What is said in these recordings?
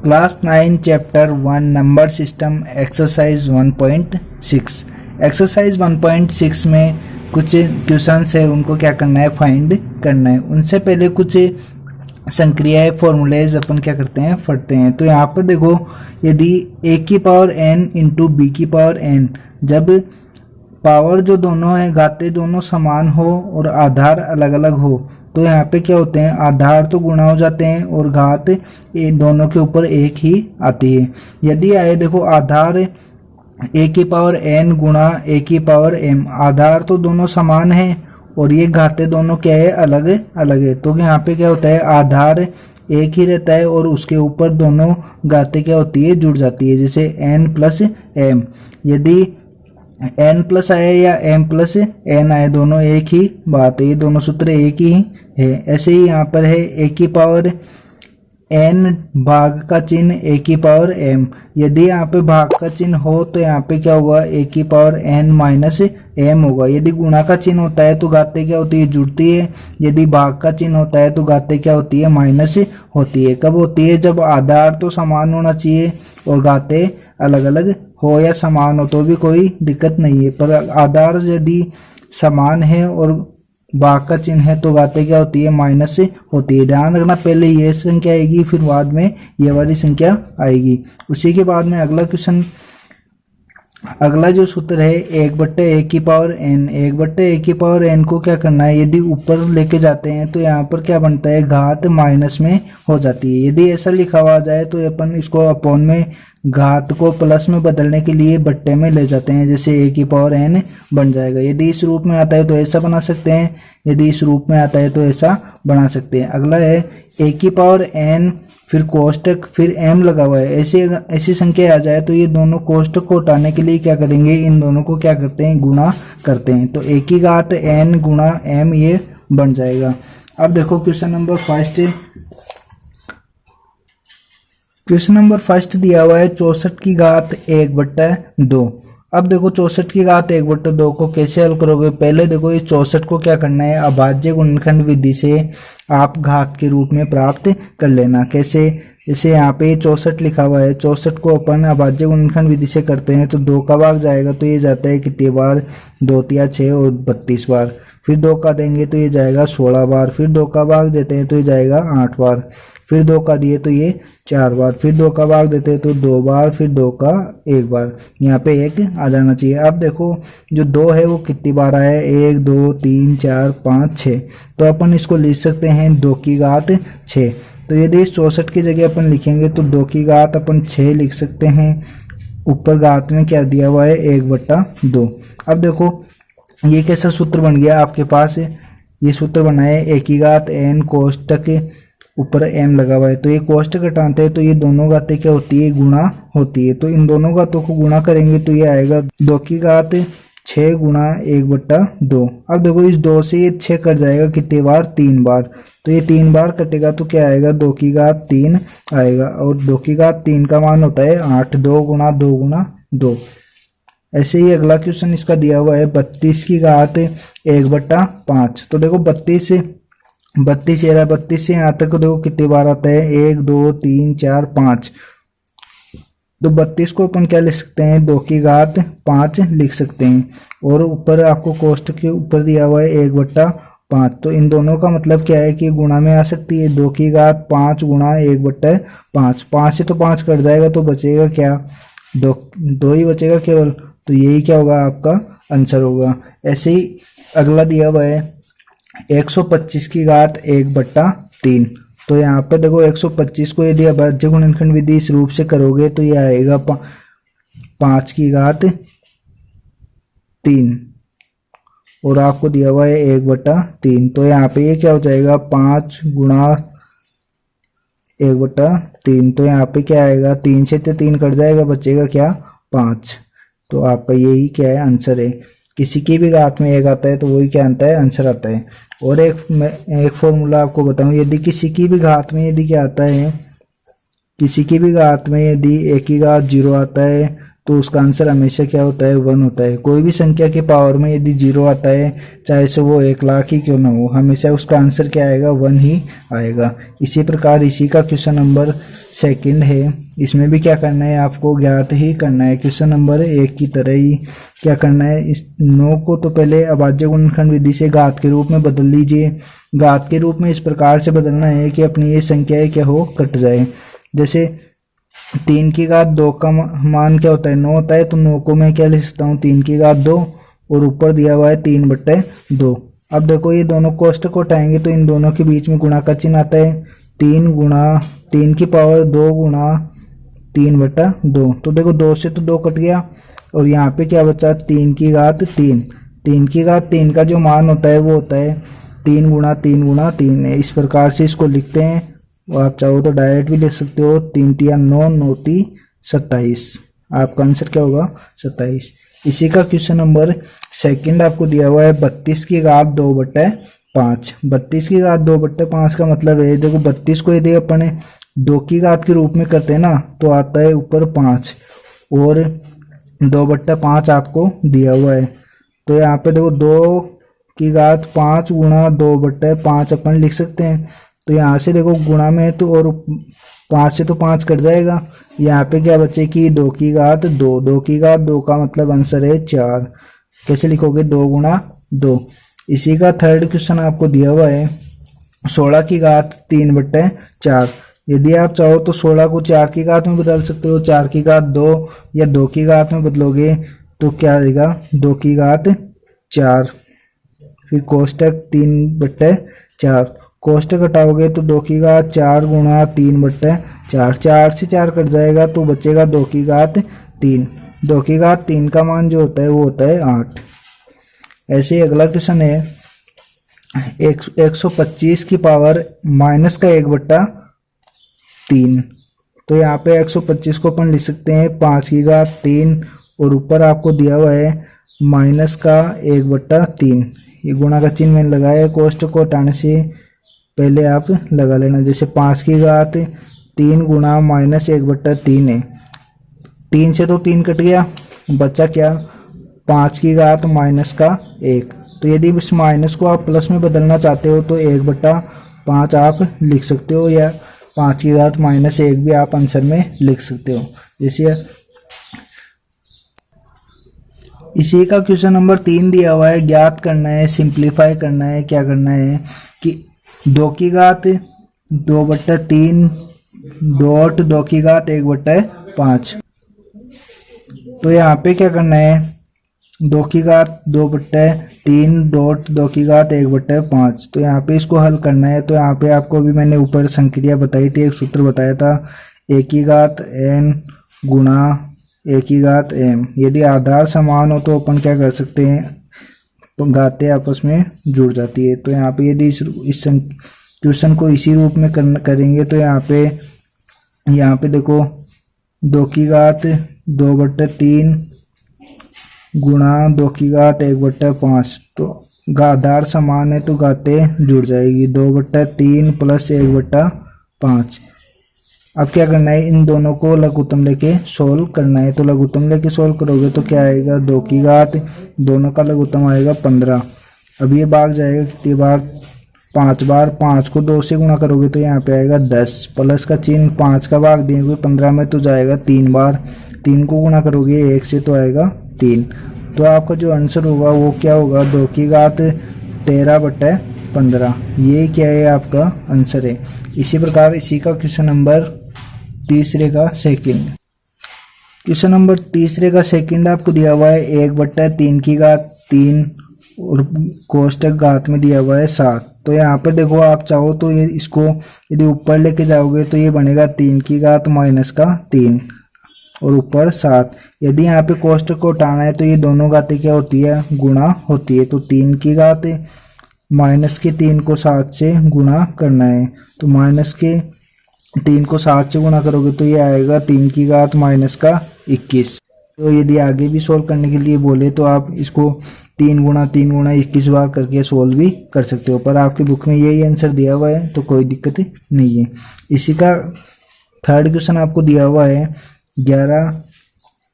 Class 9 chapter 1 number system exercise 1.6। Exercise 1.6 में कुछ questions है, उनको क्या करना है, फाइंड करना है। उनसे पहले कुछ संक्रियाएं फॉर्मूलेज अपन क्या करते हैं, पढ़ते हैं। तो यहाँ पर देखो, यदि a की पावर n इंटू बी की पावर n, जब पावर जो दोनों है, घाते दोनों समान हो और आधार अलग अलग हो, तो यहाँ पे क्या होते हैं, आधार तो गुणा हो जाते हैं और घात ये दोनों के ऊपर एक ही आती है। यदि आए देखो आधार a की पावर n गुणा a की पावर m, आधार तो दोनों समान है और ये घाते दोनों क्या है, अलग अलग है। तो यहाँ पे क्या होता है, आधार एक ही रहता है और उसके ऊपर दोनों घाते क्या होती है, जुड़ जाती है। जैसे n प्लस m, यदि n प्लस आए या m प्लस n आए, दोनों एक ही बात है, ये दोनों सूत्र एक ही है। ऐसे ही यहाँ पर है a की पावर n भाग का चिन्ह a की पावर m, यदि यहाँ पे भाग का चिन्ह हो तो यहाँ पे क्या होगा, a की पावर n माइनस m होगा। यदि गुणा का चिन्ह होता है तो घाते क्या होती है, जुड़ती है। यदि भाग का चिन्ह होता है तो घाते क्या होती है, माइनस होती है। कब होती है, जब आधार तो समान होना चाहिए और घाते अलग अलग हो, या समान हो तो भी कोई दिक्कत नहीं है, पर आधार यदि समान है और भाग का चिन्ह है तो घाते क्या होती है, माइनस होती है। ध्यान रखना, पहले ये संख्या आएगी फिर बाद में ये वाली संख्या आएगी। उसी के बाद में अगला क्वेश्चन, अगला जो सूत्र है 1/a की पावर n, 1/a की पावर n को क्या करना है, यदि ऊपर लेके जाते हैं तो यहाँ पर क्या बनता है, घात माइनस में हो जाती है। यदि ऐसा लिखा हुआ जाए तो अपन इसको अपॉन में, घात को प्लस में बदलने के लिए बट्टे में ले जाते हैं, जैसे a की पावर n बन जाएगा। यदि इस रूप में आता है तो ऐसा बना सकते हैं, यदि इस रूप में आता है तो ऐसा बना सकते हैं। अगला है a की पावर n फिर कोष्टक फिर m लगा हुआ है, ऐसी संख्या आ जाए तो ये दोनों कोष्टक को हटाने के लिए क्या करेंगे, इन दोनों को क्या करते हैं, गुणा करते हैं। तो a की घात n गुणा m ये बन जाएगा। अब देखो question number first, question number first दिया हुआ है 64 की घात 1/2। अब देखो 64 की घात 1/2 को कैसे हल करोगे। पहले देखो ये 64 को क्या करना है, अभाज्य गुणनखंड विधि से आप घात के रूप में प्राप्त कर लेना। कैसे, जैसे यहाँ पे 64 लिखा हुआ है, 64 को अपन अभाज्य गुणनखंड विधि से करते हैं तो 2 का भाग जाएगा तो ये जाता है कितनी बार, 2 तिया 6 और 32 बार। फिर 2 का देंगे तो ये जाएगा 16 बार। फिर 2 का भाग देते हैं तो ये जाएगा 8 बार। फिर 2 का दिए तो ये 4 बार। फिर 2 का भाग देते हैं तो 2 बार। फिर 2 का 1 बार, यहाँ पे 1 आ जाना चाहिए। अब देखो जो 2 है वो कितनी बार आया है, 1 2 3 4 5 6, तो अपन इसको लिख सकते हैं 2 की घात 6। तो यदि इस 64 की जगह अपन लिखेंगे तो 2 की घात अपन 6 लिख सकते हैं। ऊपर घात में क्या दिया हुआ है, 1/2। अब देखो ये कैसा सूत्र बन गया आपके पास, ये सूत्र बना है a की घात n कोष्टक ऊपर m लगा हुआ है, तो ये कोष्टक हटाते हैं तो ये दोनों घातें क्या होती है, गुणा होती है। तो इन दोनों घातों को गुणा करेंगे तो ये आएगा 2 की घात 6 गुणा 1/2। अब देखो इस 2 से ये 6 कट जाएगा कितने बार, 3 बार। तो ये 3 बार कटेगा तो क्या आएगा, 2 की घात 3 आएगा। और 2 की घात 3 का मान होता है 8, 2 गुणा 2 गुणा 2। ऐसे ही अगला क्वेश्चन इसका दिया हुआ है 32 की घात 1/5। तो देखो 32 से यहाँ तक देखो कितनी बार आता है, 1 2 3 4 5। तो 32 को अपन क्या लिख सकते हैं, 2 की घात 5 लिख सकते हैं। और ऊपर आपको कोष्टक के ऊपर दिया हुआ है 1/5, तो इन दोनों का मतलब क्या है कि गुणा में आ सकती है। 2 की घात 5 गुणा 1/5, 5 से तो 5 कट जाएगा तो बचेगा क्या, 2 ही बचेगा केवल। तो यही क्या होगा, आपका आंसर होगा। ऐसे ही अगला दिया हुआ है 125 की घात 1/3। तो यहाँ पर देखो 125 को यदि अभाज्य गुणनखंड विधि इस रूप से करोगे तो ये आएगा 5 की घात 3 और आपको दिया हुआ है 1/3। तो यहाँ पे ये क्या हो जाएगा, 5 गुणा 1/3। तो यहाँ पे क्या आएगा, 3 से तो 3 कट जाएगा, बचेगा क्या, 5। तो आपका यही क्या है, आंसर है। किसी की भी घात में 1 आता है तो वही क्या आता है, आंसर आता है। और एक फॉर्मूला आपको बताऊं, यदि किसी की भी घात में यदि क्या आता है, किसी की भी घात में यदि a की घात 0 आता है तो उसका आंसर हमेशा क्या होता है, 1 होता है। कोई भी संख्या के पावर में यदि 0 आता है, चाहे से वो 1,00,000 ही क्यों ना हो, हमेशा उसका आंसर क्या आएगा, 1 ही आएगा। इसी प्रकार इसी का क्वेश्चन नंबर 2 है। इसमें भी क्या करना है, आपको ज्ञात ही करना है। क्वेश्चन नंबर 1 की तरह ही क्या करना है, इस 9 को तो पहले अभाज्य गुणनखंड विधि से घात के रूप में बदल लीजिए। घात के रूप में इस प्रकार से बदलना है कि अपनी ये संख्याएं क्या हो, कट जाए। जैसे 3 की घात 2 का मान क्या होता है, 9 होता है, तो 9 को मैं क्या लिख सकता हूँ, 3 की घात 2 और ऊपर दिया हुआ है 3/2। अब देखो ये दोनों कोष्टक को हटाएंगे तो इन दोनों के बीच में गुणा का चिन्ह आता है, 3 गुणा 3 की पावर 2 गुणा 3/2। तो देखो 2 से तो 2 कट गया और यहाँ पे क्या बचा, 3 की घात 3। 3 की घात 3 का जो मान होता है वो होता है 3 गुणा 3 गुणा 3 है। इस प्रकार से इसको लिखते हैं। वो आप चाहो तो डायरेक्ट भी लिख सकते हो, 3 तिया 9, 9 ती 27। आपका आंसर क्या होगा, 27। इसी का क्वेश्चन नंबर 2 आपको दिया हुआ है 32 की घात 2/5। 32 की घात 2/5 का मतलब है, देखो 32 को यदि अपने 2 की घात के रूप में करते हैं ना, तो आता है ऊपर 5 और 2/5 आपको दिया हुआ है। तो यहाँ पे देखो 2 की घात 5 गुणा 2/5 अपन लिख सकते हैं। तो यहाँ से देखो गुणा में तो और 5 से तो 5 कट जाएगा। यहाँ पे क्या बचे कि 2 की घात 2। 2 की घात 2 का मतलब आंसर है 4। कैसे लिखोगे, 2 गुणा 2। इसी का थर्ड क्वेश्चन आपको दिया हुआ है 16 की घात 3/4। यदि आप चाहो तो 16 को 4 की घात में बदल सकते हो। 4 की घात 2 या 2 की घात में बदलोगे तो क्या आएगा, 2 की घात 4। फिर कोष्टक 3/4, कोष्टक हटाओगे तो 2 की घात 4 गुणा 3/4। 4 से 4 कट जाएगा तो बचेगा 2 की घात 3। 2 की घात 3 का मान जो होता है वो होता है 8। ऐसे ही अगला क्वेश्चन है 125 की पावर माइनस का 1/3। तो यहाँ पे 125 को अपन लिख सकते हैं 5 की घात 3 और ऊपर आपको दिया हुआ है माइनस का 1/3। ये गुणा का चिन्ह मैंने लगाया है। कोष्टक को हटाने से पहले आप लगा लेना। जैसे 5 की घात 3 गुणा माइनस 1/3 है। 3 से तो 3 कट गया, बचा क्या, 5 की घात माइनस का 1। तो यदि इस माइनस को आप प्लस में बदलना चाहते हो तो 1/5 आप लिख सकते हो, या 5 की घात -1 भी आप आंसर में लिख सकते हो। जैसे इसी का क्वेश्चन नंबर 3 दिया हुआ है, ज्ञात करना है, सिंप्लीफाई करना है। क्या करना है कि 2 की घात 2/3 डॉट 2 की घात 1/5। तो यहाँ पे क्या करना है, 2 की घात 2/3 डॉट 2 की घात 1/5। तो यहाँ पे इसको हल करना है। तो यहाँ पे आपको भी मैंने ऊपर संक्रिया बताई थी, एक सूत्र बताया था, a की घात n गुणा a की घात m। यदि आधार समान हो तो अपन क्या कर सकते हैं, तो घातें आपस में जुड़ जाती है। तो यहाँ पे यदि इस क्वेश्चन को इसी रूप में करेंगे तो यहाँ पे देखो 2 की घात 2/3 गुणा 2 की घात 1/5। तो आधार समान है तो घातें जुड़ जाएगी, 2/3 प्लस 1/5। अब क्या करना है, इन दोनों को लघुत्तम लेके सोल्व करना है। तो लघुत्तम लेके सोल्व करोगे तो क्या आएगा, 2 की घात, दोनों का लघुत्तम आएगा 15। अब ये भाग जाएगा कितनी बार, 5 बार। 5 को 2 से गुणा करोगे तो यहाँ पे आएगा 10, प्लस का चिन्ह 5 का भाग देंगे 15 में तो जाएगा 3 बार। 3 को गुणा करोगे 1 से तो आएगा 3। तो आपका जो आंसर होगा वो क्या होगा, 2 की घात 13/15। ये क्या है, आपका आंसर है। इसी प्रकार इसी का क्वेश्चन नंबर 3 का सेकंड, क्वेश्चन नंबर 3 का सेकंड आपको दिया हुआ है 1/3 की घात 3 और कोष्टक घात में दिया हुआ है 7। तो यहाँ पर देखो आप चाहो तो ये इसको यदि ऊपर लेके जाओगे तो ये बनेगा 3 की घात माइनस का 3 और ऊपर 7। यदि यहाँ पे कोष्टक को हटाना है तो ये दोनों घातें क्या होती है, गुणा होती है। तो 3 की घात माइनस के 3 को 7 से गुणा करना है। तो माइनस के 3 को 7 से गुणा करोगे तो ये आएगा 3 की घात माइनस का 21। तो यदि आगे भी सोल्व करने के लिए बोले तो आप इसको 3 गुणा 21 बार करके सोल्व भी कर सकते हो, पर आपकी बुक में यही आंसर दिया हुआ है तो कोई दिक्कत नहीं है। इसी का थर्ड क्वेश्चन आपको दिया हुआ है 11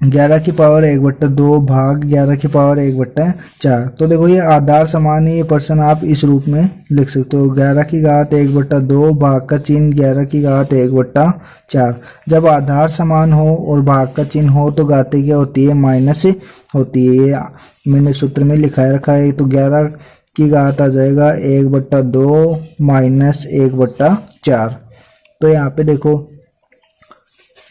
11 की पावर 1/2 भाग 11 की पावर 1/4। तो देखो ये आधार समान है, ये पर्सन आप इस रूप में लिख सकते हो। 11 की घात 1/2 भाग का चिन्ह 11 की घात 1/4। जब आधार समान हो और भाग का चिन्ह हो तो घातें क्या होती है, माइनस होती है। ये मैंने सूत्र में लिखा रखा है। तो 11 की घात आ जाएगा 1/2 माइनस 1/4। तो यहाँ पे देखो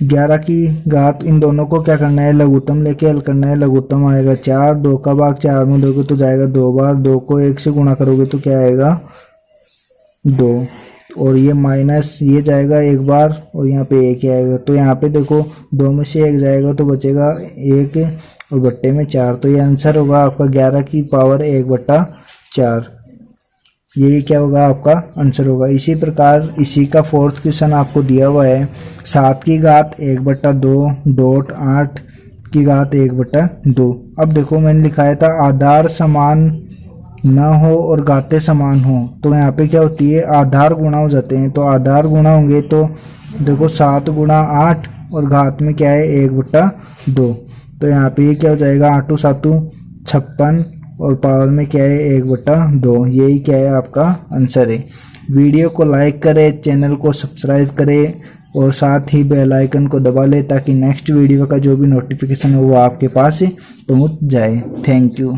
11 की घात, इन दोनों को क्या करना है, लघुत्तम लेके हल करना है। लघुत्तम आएगा 4, 2 का भाग 4 में दोगे तो जाएगा 2 बार, 2 को 1 से गुणा करोगे तो क्या आएगा 2, और ये माइनस ये जाएगा 1 बार और यहाँ पे 1 आएगा। तो यहाँ पे देखो 2 में से 1 जाएगा तो बचेगा 1 और बट्टे में 4। तो ये आंसर होगा आपका 11 की पावर 1/4। यही क्या होगा, आपका आंसर होगा। इसी प्रकार इसी का फोर्थ क्वेश्चन आपको दिया हुआ है। 7 की घात 1/2 डॉट 8 की घात 1/2। अब देखो मैंने लिखाया था आधार समान ना हो और घातें समान हो, तो यहाँ पे क्या होती है, आधार गुणा हो जाते हैं। तो आधार गुणा होंगे तो देखो 7 गुणा 8 और घात में क्या है 1/2। तो यहाँ पे ये क्या हो जाएगा, 8 7 56 और पावर में क्या है 1/2। यही क्या है आपका आंसर है। वीडियो को लाइक करें, चैनल को सब्सक्राइब करें और साथ ही बेल आइकन को दबा लें ताकि नेक्स्ट वीडियो का जो भी नोटिफिकेशन हो वो आपके पास पहुंच जाए। Thank you.